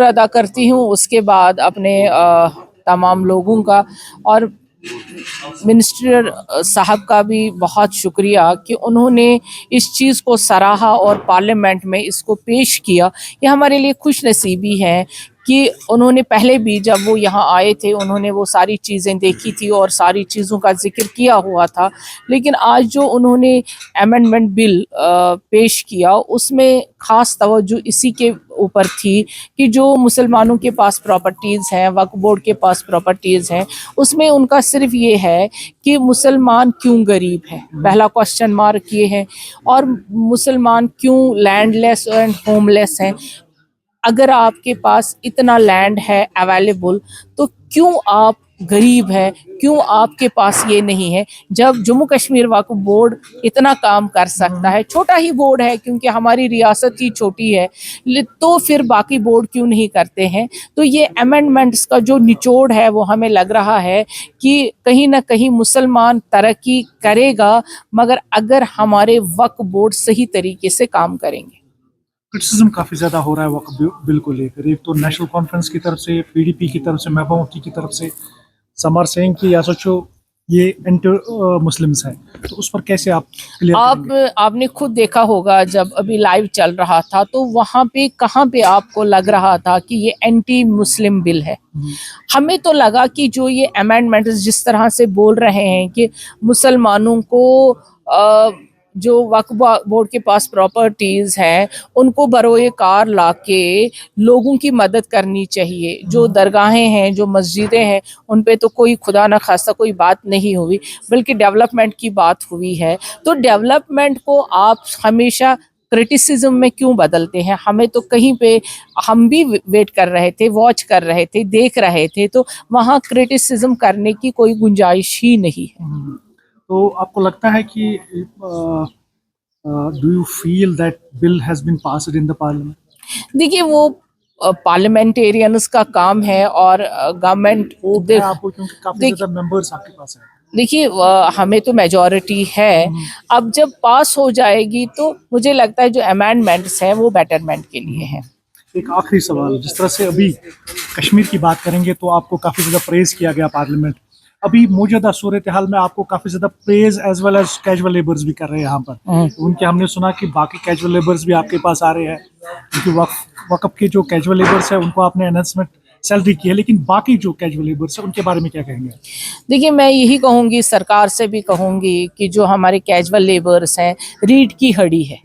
ادا کرتی ہوں، اس کے بعد اپنے تمام لوگوں کا اور منسٹر صاحب کا بھی بہت شکریہ کہ انہوں نے اس چیز کو سراہا اور پارلیمنٹ میں اس کو پیش کیا۔ یہ ہمارے لیے خوش نصیبی ہے کہ انہوں نے پہلے بھی جب وہ یہاں آئے تھے انہوں نے وہ ساری چیزیں دیکھی تھی اور ساری چیزوں کا ذکر کیا ہوا تھا، لیکن آج جو انہوں نے امینڈمنٹ بل پیش کیا اس میں خاص توجہ اسی کے اوپر تھی کہ جو مسلمانوں کے پاس پراپرٹیز ہیں، وقف بورڈ کے پاس پراپرٹیز ہیں، اس میں ان کا صرف یہ ہے کہ مسلمان کیوں غریب ہیں، پہلا کوشچن مارک یہ ہے، اور مسلمان کیوں لینڈ لیس اینڈ ہوم لیس ہیں۔ اگر آپ کے پاس اتنا لینڈ ہے اویلیبل تو کیوں آپ غریب ہیں، کیوں آپ کے پاس یہ نہیں ہے؟ جب جموں کشمیر وقف بورڈ اتنا کام کر سکتا ہے، چھوٹا ہی بورڈ ہے کیونکہ ہماری ریاست ہی چھوٹی ہے، تو پھر باقی بورڈ کیوں نہیں کرتے ہیں؟ تو یہ امینڈمنٹس کا جو نچوڑ ہے وہ ہمیں لگ رہا ہے کہ کہیں نہ کہیں مسلمان ترقی کرے گا مگر اگر ہمارے وقف بورڈ صحیح طریقے سے کام کریں گے۔ کرٹیسزم کافی زیادہ ہو رہا ہے وقف بل کو لے کر، ایک تو نیشنل کانفرنس کی طرف سے، پی ڈی پی کی طرف سے، محبوبہ مفتی کی طرف سے، سم آر سیئنگ کہ یا سوچو یہ انٹر مسلمس ہیں، تو اس پر کیسے آپ کلیئر کریں گے؟ آپ نے خود دیکھا ہوگا جب ابھی لائیو چل رہا تھا تو وہاں پہ کہاں پہ آپ کو لگ رہا تھا کہ یہ اینٹی مسلم بل ہے؟ ہمیں تو لگا کہ جو یہ امینڈمنٹ جس طرح سے بول رہے ہیں کہ مسلمانوں کو جو وقف بورڈ کے پاس پراپرٹیز ہیں ان کو بروئے کار لا کے لوگوں کی مدد کرنی چاہیے، جو درگاہیں ہیں، جو مسجدیں ہیں، ان پہ تو کوئی خدا نہ خواستہ کوئی بات نہیں ہوئی بلکہ ڈیولپمنٹ کی بات ہوئی ہے۔ تو ڈیولپمنٹ کو آپ ہمیشہ کرٹیسزم میں کیوں بدلتے ہیں؟ ہمیں تو کہیں پہ ہم بھی ویٹ کر رہے تھے، واچ کر رہے تھے، دیکھ رہے تھے، تو وہاں کرٹیسزم کرنے کی کوئی گنجائش ہی نہیں ہے۔ تو آپ کو لگتا ہے کہ do you feel that bill has been passed in the parliament? دیکھیے وہ پارلیمنٹیرینز کا کام ہے اور گورنمنٹ آپ کو کیونکہ کافی زیادہ ممبرس آپ کے پاس ہیں۔ دیکھیے ہمیں تو میجورٹی ہے، اب جب پاس ہو جائے گی تو مجھے لگتا ہے جو امینڈمنٹس ہیں وہ بیٹرمنٹ کے لیے ہیں۔ ایک آخری سوال، جس طرح سے ابھی کشمیر کی بات کریں گے تو آپ کو کافی زیادہ پریز کیا گیا پارلیمنٹ، ابھی موجودہ صورتحال میں آپ کو کافی زیادہ پریز as well as casual labours بھی کر رہے ہیں یہاں پر، ان کے ہم نے سنا کہ باقی کیجول لیبرز بھی آپ کے پاس آ رہے ہیں، کیونکہ وقف کے جو کیجول لیبرز ہیں ان کو آپ نے انہینسمنٹ سیلری کی ہے، لیکن باقی جو کیجول لیبرز ہیں ان کے بارے میں کیا کہیں گے؟ دیکھیے میں یہی کہوں گی، سرکار سے بھی کہوں گی کہ جو ہمارے کیجول لیبرز ہیں ریڑھ کی ہڈی ہے،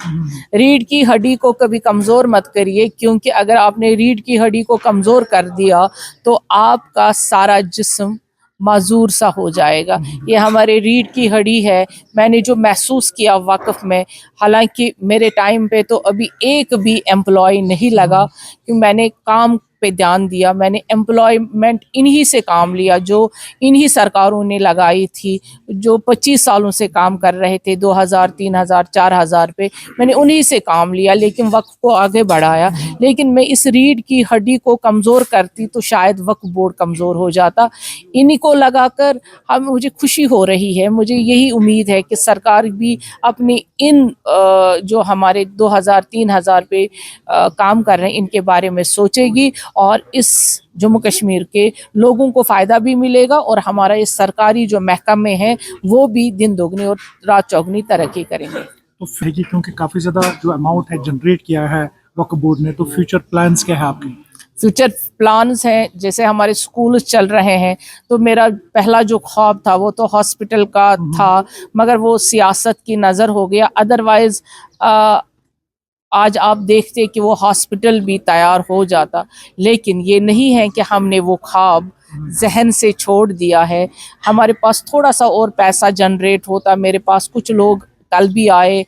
ریڑھ کی ہڈی کو کبھی کمزور مت کریے، کیونکہ اگر آپ نے ریڑھ کی ہڈی کو کمزور کر دیا تو آپ کا سارا جسم معذور سا ہو جائے گا۔ یہ ہمارے ریڑھ کی ہڈی ہے۔ میں نے جو محسوس کیا وقف میں، حالانکہ میرے ٹائم پہ تو ابھی ایک بھی امپلائی نہیں لگا کہ میں نے کام پہ دھیان دیا، میں نے امپلائمنٹ انہی سے کام لیا جو انہی سرکاروں نے لگائی تھی، جو 25 سالوں سے کام کر رہے تھے، 2000 3000 4000 پہ، میں نے انہی سے کام لیا لیکن وقف کو آگے بڑھایا۔ لیکن میں اس ریڑھ کی ہڈی کو کمزور کرتی تو شاید وقف بورڈ کمزور ہو جاتا۔ انہی کو لگا کر مجھے خوشی ہو رہی ہے، مجھے یہی امید ہے کہ سرکار بھی اپنی ان جو ہمارے 2000 3000 پہ کام کر رہے ہیں ان کے بارے میں سوچے گی اور اس جموں کشمیر کے لوگوں کو فائدہ بھی ملے گا اور ہمارا یہ سرکاری جو محکمے ہیں وہ بھی دن دوگنی اور رات چوگنی ترقی کریں گے۔ تو کیونکہ کافی زیادہ جو اماؤنٹ ہے جنریٹ کیا ہے وقف بورڈ نے، تو فیوچر پلانز کیا ہے آپ کے؟ فیوچر پلانز ہیں، جیسے ہمارے سکول چل رہے ہیں تو میرا پہلا جو خواب تھا وہ تو ہاسپٹل کا تھا مگر وہ سیاست کی نظر ہو گیا، ادروائز آج آپ دیکھتے کہ وہ ہاسپٹل بھی تیار ہو جاتا، لیکن یہ نہیں ہے کہ ہم نے وہ خواب ذہن سے چھوڑ دیا ہے۔ ہمارے پاس تھوڑا سا اور پیسہ جنریٹ ہوتا، میرے پاس کچھ لوگ کل بھی آئے